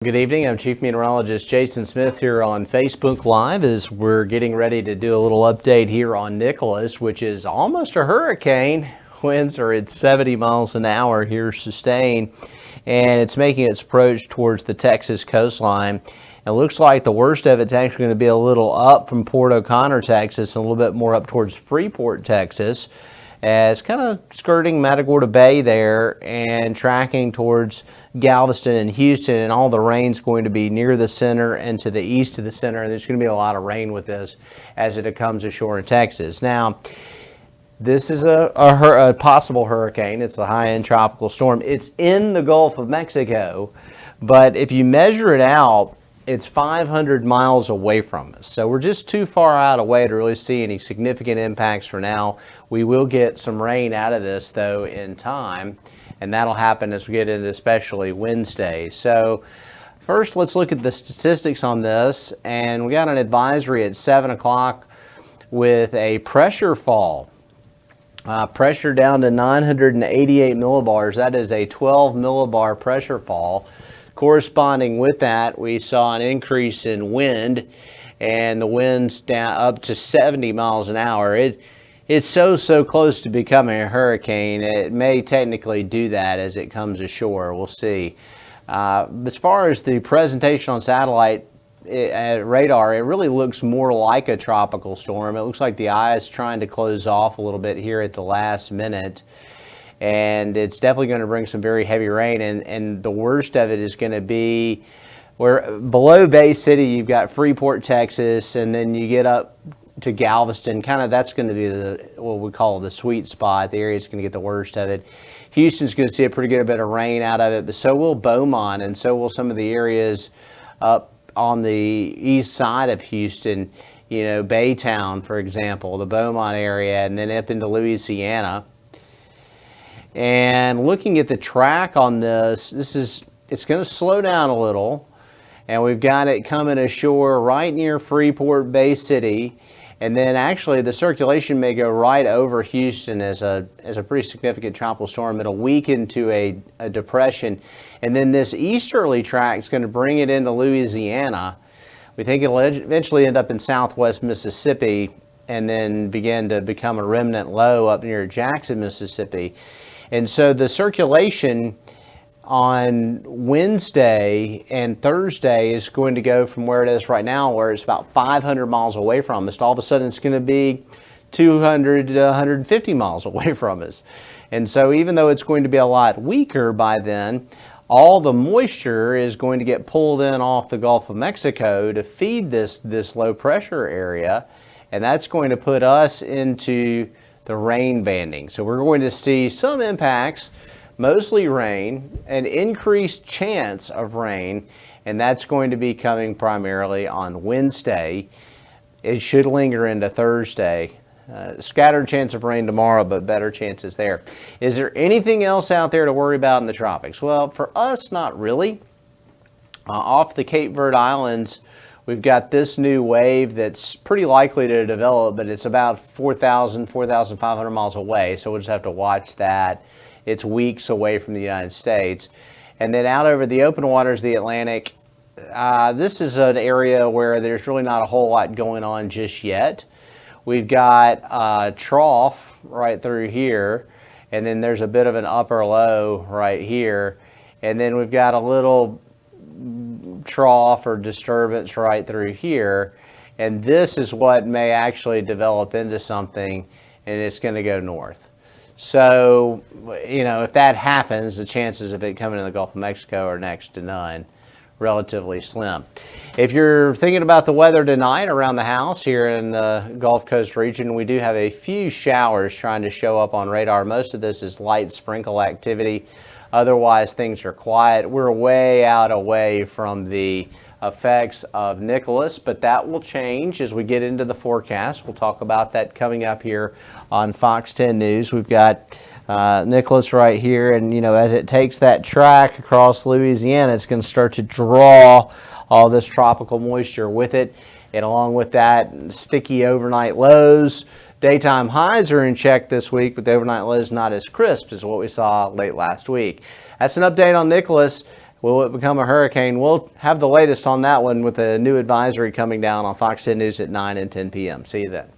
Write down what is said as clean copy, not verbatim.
Good evening. I'm Chief Meteorologist Jason Smith here on Facebook Live as we're getting ready to do a little update here on Nicholas, which is almost a hurricane. Winds are at 70 miles an hour here sustained, and it's making its approach towards the Texas coastline. It looks like the worst of it's actually going to be a little up from Port O'Connor, Texas, and a little bit more up towards Freeport, Texas. It's kind of skirting Matagorda Bay there and tracking towards Galveston and Houston, and all the rain's going to be near the center and to the east of the center, and there's going to be a lot of rain with this as it comes ashore in Texas. Now, this is a possible hurricane. It's a high-end tropical storm. It's in the Gulf of Mexico, but if you measure it out, it's 500 miles away from us. So we're just too far out away to really see any significant impacts for now. We will get some rain out of this, though, in time, and that'll happen as we get into especially Wednesday. So first, let's look at the statistics on this, and we got an advisory at 7 o'clock with a pressure fall. Pressure down to 988 millibars. That is a 12 millibar pressure fall. Corresponding with that, we saw an increase in wind, and the wind's down up to 70 miles an hour. It's so close to becoming a hurricane. It may technically do that as it comes ashore. We'll see. As far as the presentation on satellite radar, it really looks more like a tropical storm. It looks like the eye is trying to close off a little bit here at the last minute. And it's definitely going to bring some very heavy rain, and the worst of it is going to be where below Bay City you've got Freeport, Texas, and then you get up to Galveston. Kind of that's going to be what we call the sweet spot. The area is going to get the worst of it. Houston's going to see a pretty good bit of rain out of it, but so will Beaumont, and so will some of the areas up on the east side of Houston. You know, Baytown, for example, the Beaumont area, and then up into Louisiana. And looking at the track on this, it's going to slow down a little, and we've got it coming ashore right near Freeport, Bay City, and then actually the circulation may go right over Houston as a pretty significant tropical storm. It'll weaken to a depression, and then this easterly track is going to bring it into Louisiana. We think it'll eventually end up in southwest Mississippi and then begin to become a remnant low up near Jackson, Mississippi. And so the circulation on Wednesday and Thursday is going to go from where it is right now, where it's about 500 miles away from us, to all of a sudden it's going to be 200 to 150 miles away from us. And so even though it's going to be a lot weaker by then, all the moisture is going to get pulled in off the Gulf of Mexico to feed this low pressure area, and that's going to put us into the rain banding. So we're going to see some impacts, mostly rain, an increased chance of rain, and that's going to be coming primarily on Wednesday. It should linger into Thursday. Scattered chance of rain tomorrow, but better chances there. Is there anything else out there to worry about in the tropics? Well, for us, not really. Off the Cape Verde Islands, we've got this new wave that's pretty likely to develop, but it's about 4,500 miles away, so we'll just have to watch that. It's weeks away from the United States. And then out over the open waters of the Atlantic, this is an area where there's really not a whole lot going on just yet. We've got a trough right through here, and then there's a bit of an upper low right here, and then we've got a little trough or disturbance right through here, and this is what may actually develop into something, and it's going to go north. So, you know, if that happens, the chances of it coming in the Gulf of Mexico are next to none, relatively slim. If you're thinking about the weather tonight around the house here in the Gulf Coast region, we do have a few showers trying to show up on radar. Most of this is light sprinkle activity. Otherwise, things are quiet. We're way out away from the effects of Nicholas, but that will change as we get into the forecast. We'll talk about that coming up here on Fox 10 News. We've got Nicholas right here, and you know, as it takes that track across Louisiana, it's going to start to draw all this tropical moisture with it, and along with that, sticky overnight lows. Daytime highs are in check this week, but the overnight lows not as crisp as what we saw late last week. That's an update on Nicholas. Will it become a hurricane? We'll have the latest on that one with a new advisory coming down on Fox 10 News at 9 and 10 p.m. See you then.